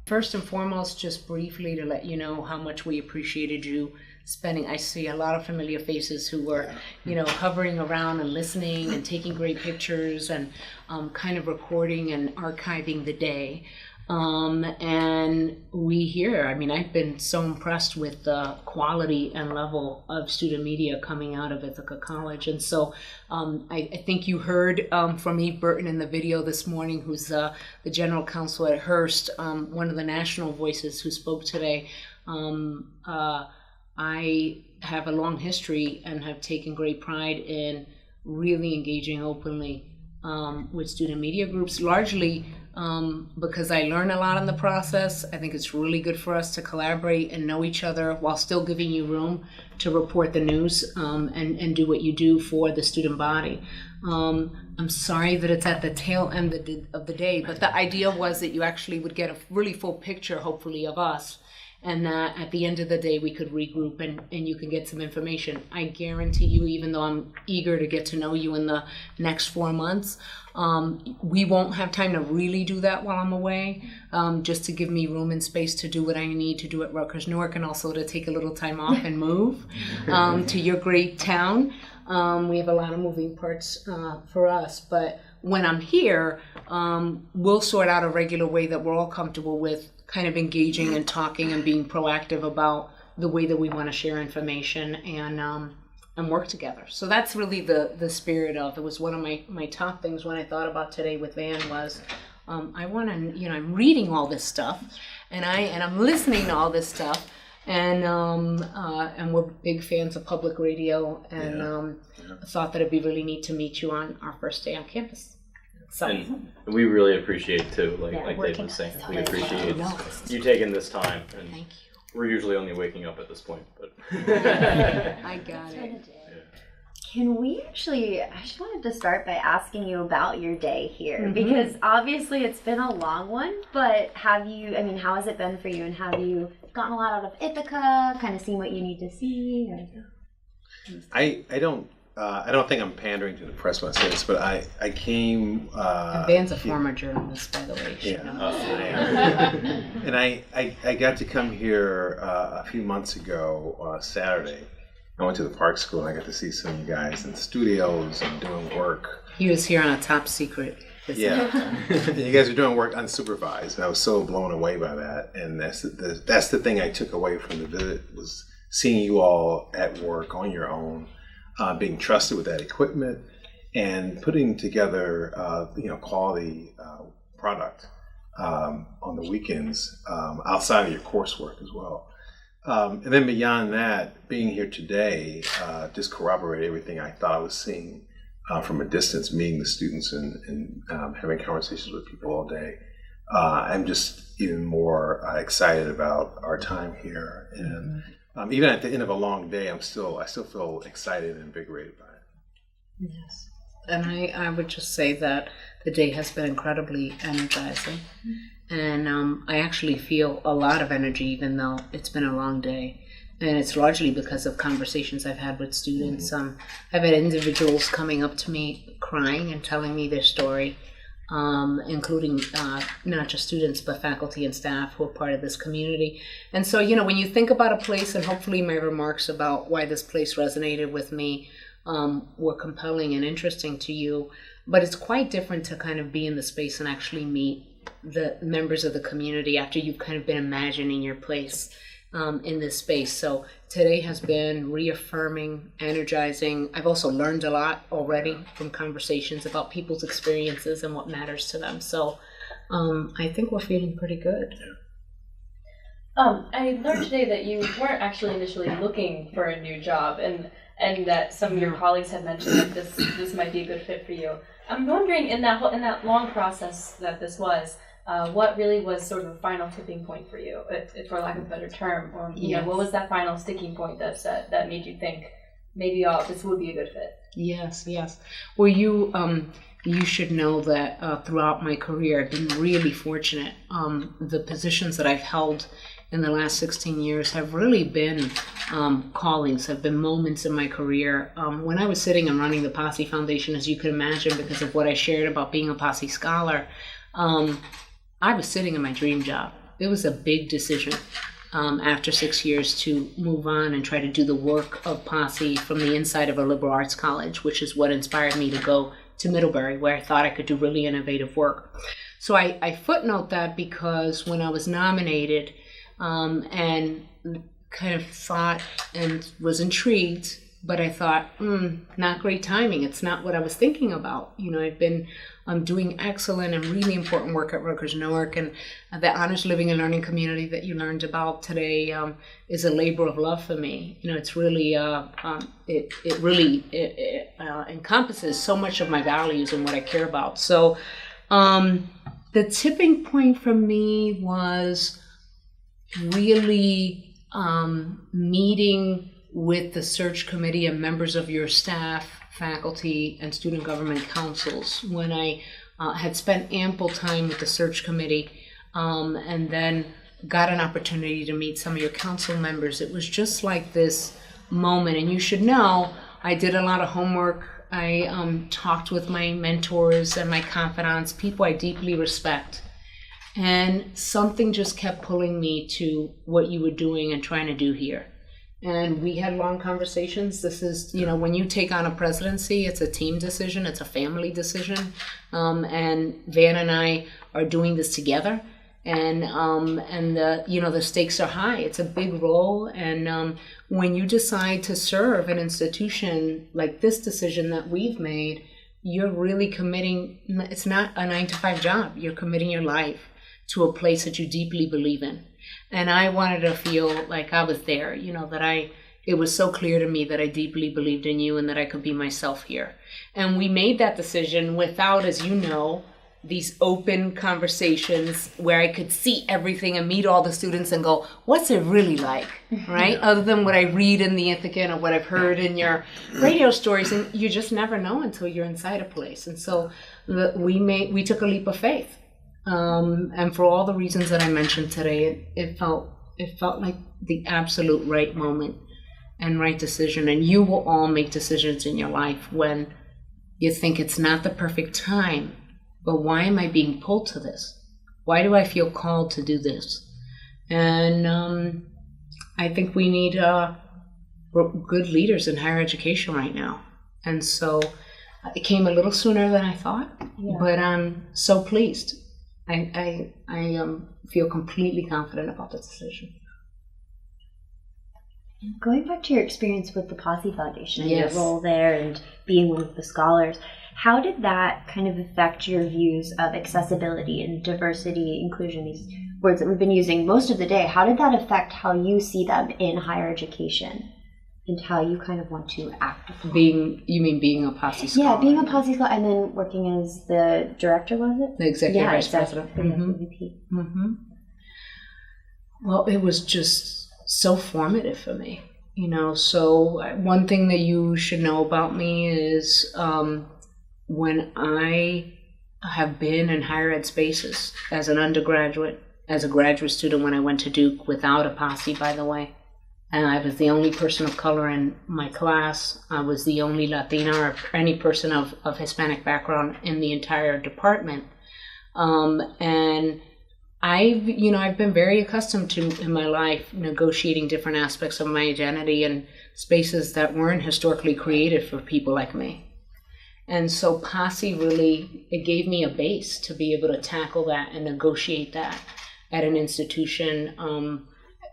First and foremost, just briefly to let you know how much we appreciated you spending. I see a lot of familiar faces who were, hovering around and listening and taking great pictures and kind of recording and archiving the day. And we here, I've been so impressed with the quality and level of student media coming out of Ithaca College. And so I think you heard from Eve Burton in the video this morning, who's the general counsel at Hearst, one of the national voices who spoke today. I have a long history and have taken great pride in really engaging openly with student media groups, largely because I learn a lot in the process. I think it's really good for us to collaborate and know each other while still giving you room to report the news and do what you do for the student body. I'm sorry that it's at the tail end of the day, but the idea was that you actually would get a really full picture, hopefully, of us, and that at the end of the day we could regroup and you can get some information. I guarantee you, even though I'm eager to get to know you in the next 4 months, we won't have time to really do that while I'm away, just to give me room and space to do what I need to do at Rutgers Newark, and also to take a little time off and move to your great town. We have a lot of moving parts for us, but when I'm here, we'll sort out a regular way that we're all comfortable with, kind of engaging and talking and being proactive about the way that we want to share information and work together. So that's really the spirit of it. Was one of my top things when I thought about today with Van was I want to, I'm reading all this stuff and I'm listening to all this stuff, and we're big fans of public radio, and thought that it'd be really neat to meet you on our first day on campus. So. And we really appreciate too, like Dave was saying, we appreciate you taking this time. And thank you. We're usually only waking up at this point, but I got it. Can we I just wanted to start by asking you about your day here, because obviously it's been a long one, but how has it been for you, and have you gotten a lot out of Ithaca, kind of seen what you need to see? I don't think I'm pandering to the press when I say this, but I came. Van's a former journalist, by the way. And I got to come here a few months ago, Saturday. I went to the Park School and I got to see some of you guys in the studios and doing work. He was here on a top secret. Yeah, you guys are doing work unsupervised, and I was so blown away by that. And that's the thing I took away from the visit, was seeing you all at work on your own. Being trusted with that equipment and putting together, quality product on the weekends outside of your coursework as well. And then beyond that, being here today just corroborated everything I thought I was seeing from a distance, meeting the students and having conversations with people all day. I'm just even more excited about our time here, and even at the end of a long day, I still feel excited and invigorated by it. Yes, and I would just say that the day has been incredibly energizing, and I actually feel a lot of energy, even though it's been a long day. And it's largely because of conversations I've had with students. I've had individuals coming up to me crying and telling me their story, including not just students, but faculty and staff who are part of this community. And so, when you think about a place, and hopefully my remarks about why this place resonated with me were compelling and interesting to you, but it's quite different to kind of be in the space and actually meet the members of the community after you've kind of been imagining your place in this space. So today has been reaffirming, energizing. I've also learned a lot already from conversations about people's experiences and what matters to them. So I think we're feeling pretty good. I learned today that you weren't actually initially looking for a new job, and that some of your colleagues had mentioned that this might be a good fit for you. I'm wondering, in that long process that this was, what really was sort of a final tipping point for you, for lack of a better term, or what was that final sticking point that made you think maybe this would be a good fit? Yes. Well, you should know that throughout my career, I've been really fortunate. The positions that I've held in the last 16 years have really been callings, have been moments in my career. When I was sitting and running the Posse Foundation, as you can imagine, because of what I shared about being a Posse scholar, I was sitting in my dream job. a big decision after 6 years to move on and try to do the work of Posse from the inside of a liberal arts college, which is what inspired me to go to Middlebury, where I thought I could do really innovative work. So I footnote that because when I was nominated and kind of thought and was intrigued, but I thought, not great timing. It's not what I was thinking about. You know, I've been doing excellent and really important work at Rutgers Newark, and the honors living and learning community that you learned about today is a labor of love for me. You know, it's really it really encompasses so much of my values and what I care about. So the tipping point for me was really meeting with the search committee and members of your staff, faculty, and student government councils when I had spent ample time with the search committee and then got an opportunity to meet some of your council members. It was just like this moment, and you should know I did a lot of homework. I talked with my mentors and my confidants, people I deeply respect, and something just kept pulling me to what you were doing and trying to do here. And we had long conversations. This is, you know, when you take on a presidency, it's a team decision, it's a family decision. And Van and I are doing this together. And the stakes are high. It's a big role. And when you decide to serve an institution like this decision that we've made, you're really committing, it's not a 9-to-5 job. You're committing your life to a place that you deeply believe in. And I wanted to feel like I was there, you know, it was so clear to me that I deeply believed in you and that I could be myself here. And we made that decision without, as you know, these open conversations where I could see everything and meet all the students and go, what's it really like, right? Other than what I read in the Ithaca or what I've heard in your radio stories. And you just never know until you're inside a place. And so we took a leap of faith. And for all the reasons that I mentioned today, it felt like the absolute right moment and right decision. And you will all make decisions in your life when you think it's not the perfect time, but why am I being pulled to this? Why do I feel called to do this? And I think we need good leaders in higher education right now. And so it came a little sooner than I thought, but I'm so pleased. I feel completely confident about this decision. Going back to your experience with the Posse Foundation and your role there and being one of the scholars, how did that kind of affect your views of accessibility and diversity, inclusion, these words that we've been using most of the day? How did that affect how you see them in higher education and how you kind of want to act? You mean being a Posse scholar? Yeah, being a Posse scholar and then working as the director, was it? The executive vice president. Mm-hmm. Well, it was just so formative for me, you know. So one thing that you should know about me is when I have been in higher ed spaces as an undergraduate, as a graduate student when I went to Duke without a Posse, by the way, and I was the only person of color in my class. I was the only Latina or any person of Hispanic background in the entire department. And I've been very accustomed to, in my life, negotiating different aspects of my identity in spaces that weren't historically created for people like me. And so Posse really, it gave me a base to be able to tackle that and negotiate that at an institution,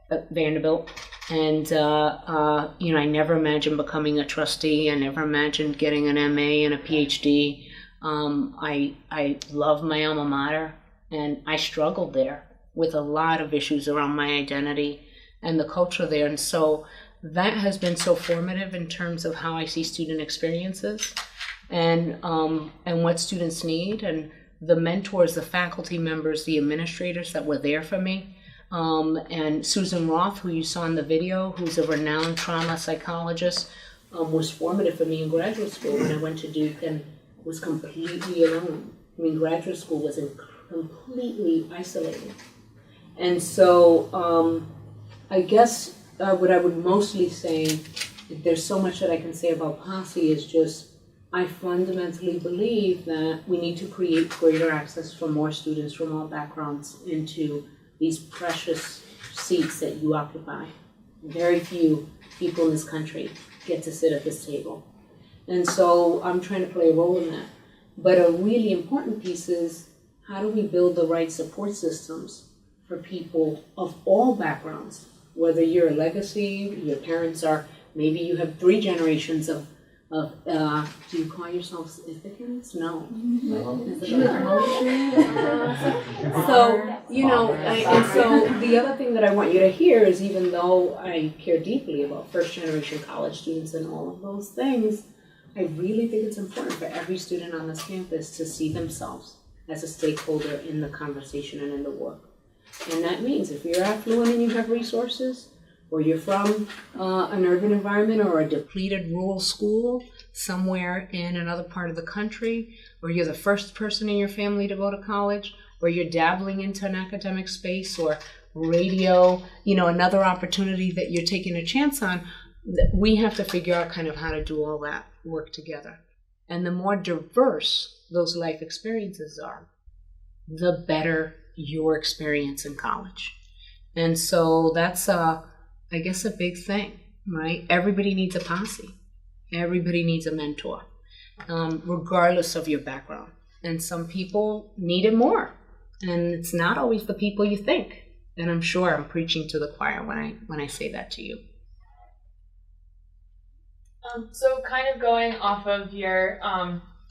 at Vanderbilt. And, I never imagined becoming a trustee. I never imagined getting an MA and a PhD. I love my alma mater. And I struggled there with a lot of issues around my identity and the culture there. And so that has been so formative in terms of how I see student experiences and what students need, and the mentors, the faculty members, the administrators that were there for me. And Susan Roth, who you saw in the video, who's a renowned trauma psychologist, was formative for me in graduate school when I went to Duke and was completely alone. I mean, graduate school was completely isolated. And so I guess what I would mostly say, if there's so much that I can say about Posse, is just I fundamentally believe that we need to create greater access for more students from all backgrounds into these precious seats that you occupy. Very few people in this country get to sit at this table. And so I'm trying to play a role in that. But a really important piece is, how do we build the right support systems for people of all backgrounds? Whether you're a legacy, your parents are, maybe you have 3 generations of do you call yourselves Ithacans? No. So, you know, and so the other thing that I want you to hear is, even though I care deeply about first generation college students and all of those things, I really think it's important for every student on this campus to see themselves as a stakeholder in the conversation and in the work. And that means if you're affluent and you have resources, or you're from an urban environment or a depleted rural school somewhere in another part of the country, or you're the first person in your family to go to college, or you're dabbling into an academic space or radio, you know, another opportunity that you're taking a chance on, we have to figure out kind of how to do all that work together. And the more diverse those life experiences are, the better your experience in college. And so that's I guess a big thing, right? Everybody needs a posse. Everybody needs a mentor, regardless of your background. And some people need it more. And it's not always the people you think. And I'm sure I'm preaching to the choir when I say that to you. So kind of going off of your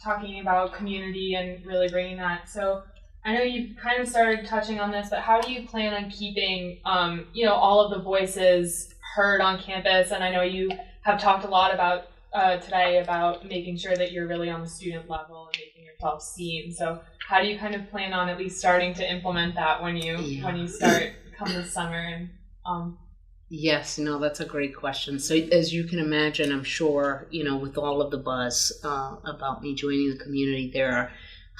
talking about community and really bringing that. So I know you kind of started touching on this, but how do you plan on keeping, all of the voices heard on campus? And I know you have talked a lot about today about making sure that you're really on the student level and making yourself seen. So how do you kind of plan on at least starting to implement that when you start come this summer? And Yes, no, that's a great question. So as you can imagine, I'm sure, with all of the buzz about me joining the community, there are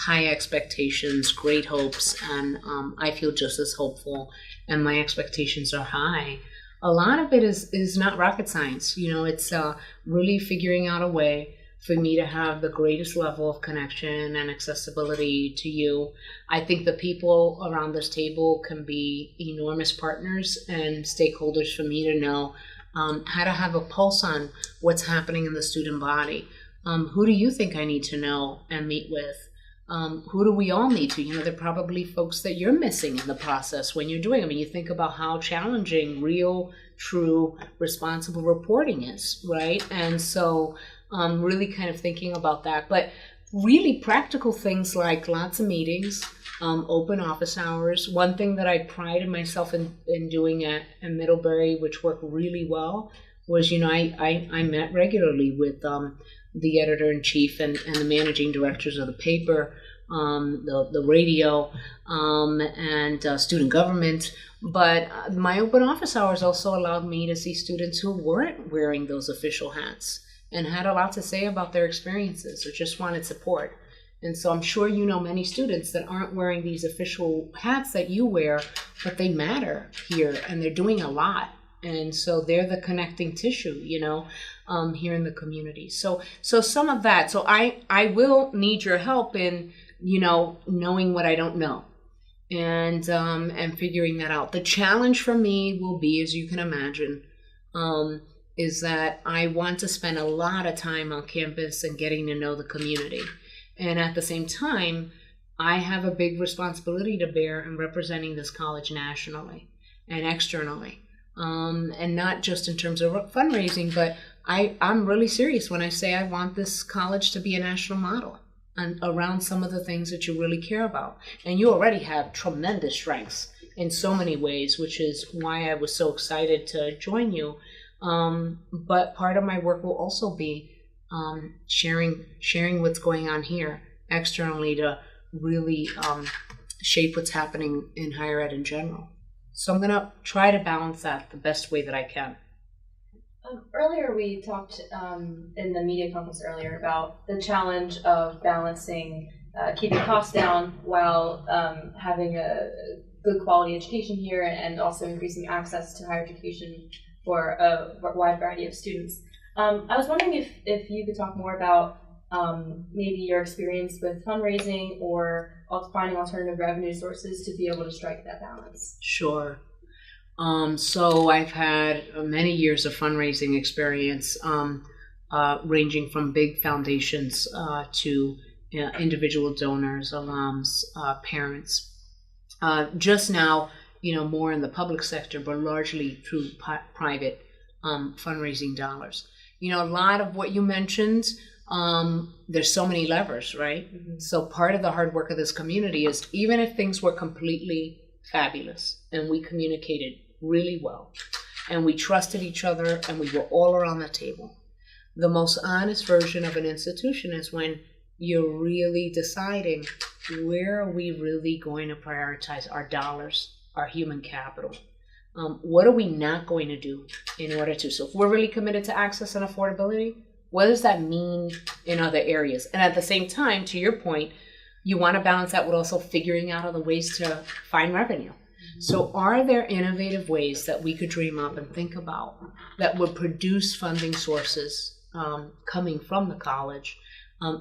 high expectations, great hopes, and I feel just as hopeful, and my expectations are high. A lot of it is not rocket science. It's really figuring out a way for me to have the greatest level of connection and accessibility to you. I think the people around this table can be enormous partners and stakeholders for me to know how to have a pulse on what's happening in the student body. Who do you think I need to know and meet with? Who do we all need to? There are probably folks that you're missing in the process when you're doing. You think about how challenging real, true, responsible reporting is, right? And so really kind of thinking about that. But really practical things like lots of meetings, open office hours. One thing that I prided myself in doing at Middlebury, which worked really well, was, I met regularly with the editor-in-chief and the managing directors of the paper, the radio, and student government. But my open office hours also allowed me to see students who weren't wearing those official hats and had a lot to say about their experiences or just wanted support. And so I'm sure you know many students that aren't wearing these official hats that you wear, but they matter here and they're doing a lot. And so they're the connecting tissue, here in the community. So some of that. So I will need your help in, knowing what I don't know and figuring that out. The challenge for me will be, as you can imagine, is that I want to spend a lot of time on campus and getting to know the community. And at the same time, I have a big responsibility to bear in representing this college nationally and externally. And not just in terms of fundraising, but I'm really serious when I say I want this college to be a national model and around some of the things that you really care about. And you already have tremendous strengths in so many ways, which is why I was so excited to join you. But part of my work will also be sharing what's going on here externally to really shape what's happening in higher ed in general. So I'm going to try to balance that the best way that I can. Earlier we talked in the media conference earlier about the challenge of balancing keeping costs down while having a good quality education here and also increasing access to higher education for a wide variety of students. I was wondering if you could talk more about maybe your experience with fundraising or finding alternative revenue sources to be able to strike that balance? Sure. So I've had many years of fundraising experience, ranging from big foundations to individual donors, alums, parents. Just now, more in the public sector, but largely through private fundraising dollars. A lot of what you mentioned, there's so many levers, right? Mm-hmm. So part of the hard work of this community is, even if things were completely fabulous and we communicated really well and we trusted each other and we were all around the table, the most honest version of an institution is when you're really deciding, where are we really going to prioritize our dollars, our human capital? What are we not going to do in order to? So if we're really committed to access and affordability, what does that mean in other areas? And at the same time, to your point, you want to balance that with also figuring out other ways to find revenue. Mm-hmm. So are there innovative ways that we could dream up and think about that would produce funding sources coming from the college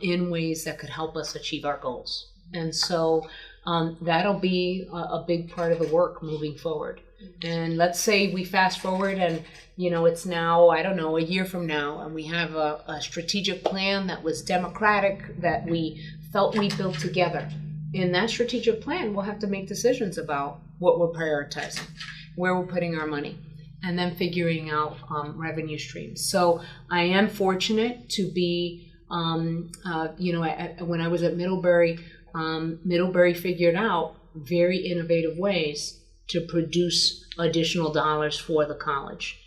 in ways that could help us achieve our goals? And so that'll be a big part of the work moving forward. And let's say we fast forward and, it's now, I don't know, a year from now, and we have a strategic plan that was democratic, that we felt we built together. In that strategic plan, we'll have to make decisions about what we're prioritizing, where we're putting our money, and then figuring out revenue streams. So I am fortunate to be, when I was at Middlebury, Middlebury figured out very innovative ways to produce additional dollars for the college.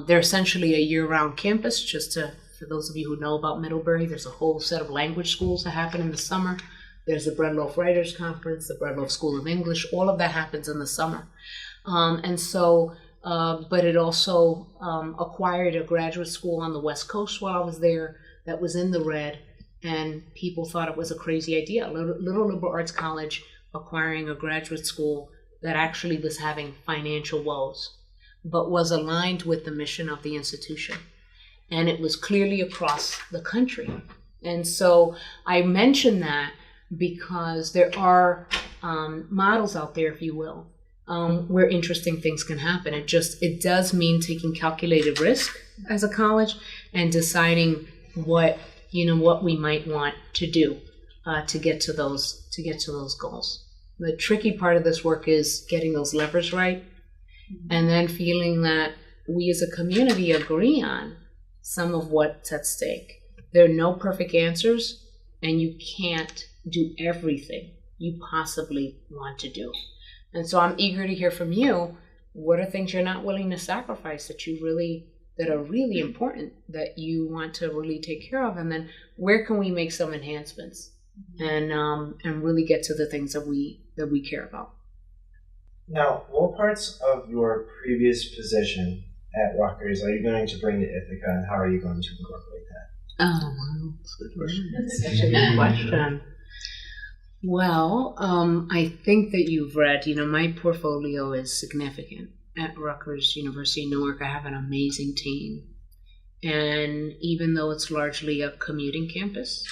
They're essentially a year-round campus. For those of you who know about Middlebury, there's a whole set of language schools that happen in the summer. There's the Bread Loaf Writers Conference, the Bread Loaf School of English. All of that happens in the summer. But it also acquired a graduate school on the West Coast while I was there that was in the red, and people thought it was a crazy idea. Little liberal arts college acquiring a graduate school that actually was having financial woes, but was aligned with the mission of the institution. And it was clearly across the country. And so I mention that because there are models out there, if you will, where interesting things can happen. It does mean taking calculated risk as a college and deciding what we might want to do to get to those goals. The tricky part of this work is getting those levers right, and then feeling that we as a community agree on some of what's at stake. There are no perfect answers, and you can't do everything you possibly want to do. And so I'm eager to hear from you. What are things you're not willing to sacrifice that are really important, that you want to really take care of? And then where can we make some enhancements and really get to the things that we care about? Now, what parts of your previous position at Rutgers are you going to bring to Ithaca, and how are you going to incorporate that? Oh, wow, that's a good question. That's such a good question. Well, I think that you've read, my portfolio is significant. At Rutgers University in Newark, I have an amazing team. And even though it's largely a commuting campus,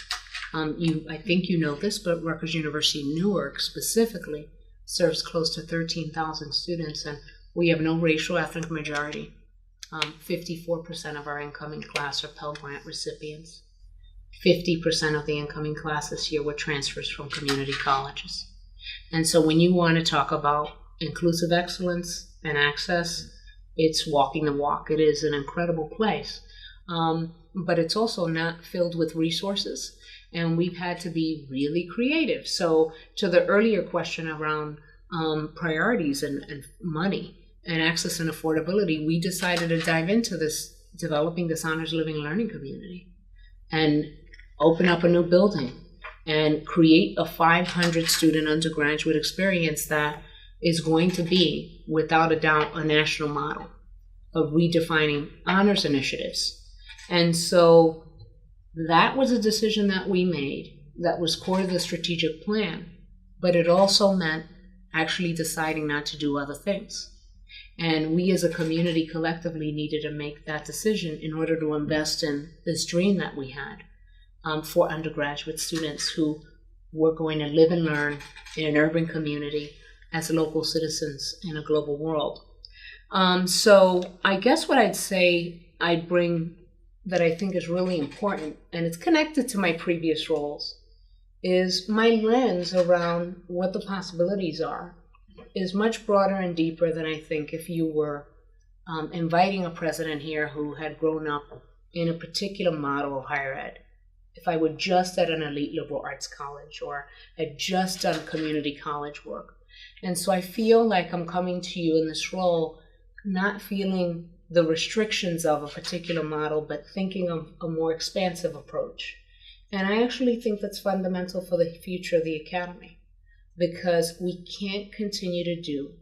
I think you know this, but Rutgers University Newark specifically serves close to 13,000 students, and we have no racial ethnic majority. 54% of our incoming class are Pell Grant recipients. 50% of the incoming class this year were transfers from community colleges. And so when you want to talk about inclusive excellence and access, it's walking the walk. It is an incredible place. But it's also not filled with resources, and we've had to be really creative. So to the earlier question around priorities and money and access and affordability, we decided to dive into this, developing this honors living learning community, and open up a new building and create a 500 student undergraduate experience that is going to be, without a doubt, a national model of redefining honors initiatives. And so that was a decision that we made that was core to the strategic plan, but it also meant actually deciding not to do other things. And we as a community collectively needed to make that decision in order to invest in this dream that we had for undergraduate students who we're going to live and learn in an urban community as local citizens in a global world. So I guess what I'd say I'd bring that I think is really important, and it's connected to my previous roles, is my lens around what the possibilities are is much broader and deeper than I think if you were inviting a president here who had grown up in a particular model of higher ed. If I were just at an elite liberal arts college or had just done community college work. And so I feel like I'm coming to you in this role, not feeling the restrictions of a particular model, but thinking of a more expansive approach. And I actually think that's fundamental for the future of the academy, because we can't continue to do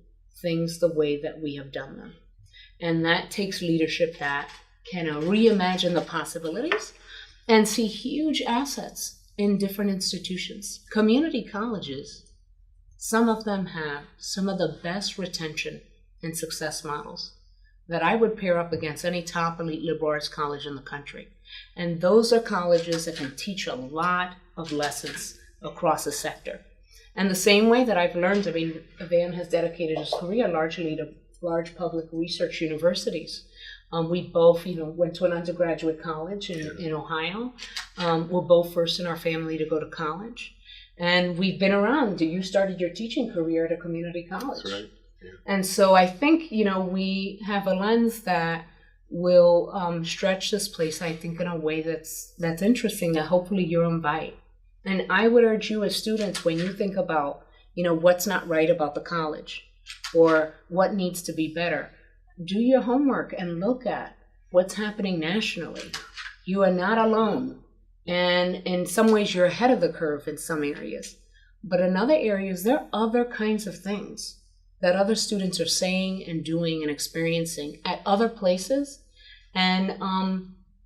things the way that we have done them. And that takes leadership that can reimagine the possibilities and see huge assets in different institutions. Community colleges, some of them have some of the best retention and success models that I would pair up against any top elite liberal arts college in the country. And those are colleges that can teach a lot of lessons across the sector. And the same way that I've learned, I mean, Van has dedicated his career largely to large public research universities. We both, went to an undergraduate college in Ohio. We're both first in our family to go to college. And we've been around. You started your teaching career at a community college. That's right. Yeah. And so I think, we have a lens that will stretch this place, I think, in a way that's interesting, that hopefully you'll invite. And I would urge you as students, when you think about, what's not right about the college or what needs to be better, do your homework and look at what's happening nationally. You are not alone. And in some ways, you're ahead of the curve in some areas. But in other areas, there are other kinds of things that other students are saying and doing and experiencing at other places. And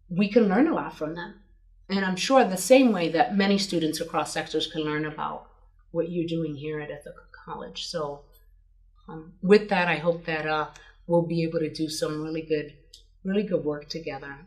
we can learn a lot from them. And I'm sure the same way that many students across sectors can learn about what you're doing here at Ithaca College. So with that, I hope that we'll be able to do some really good work together.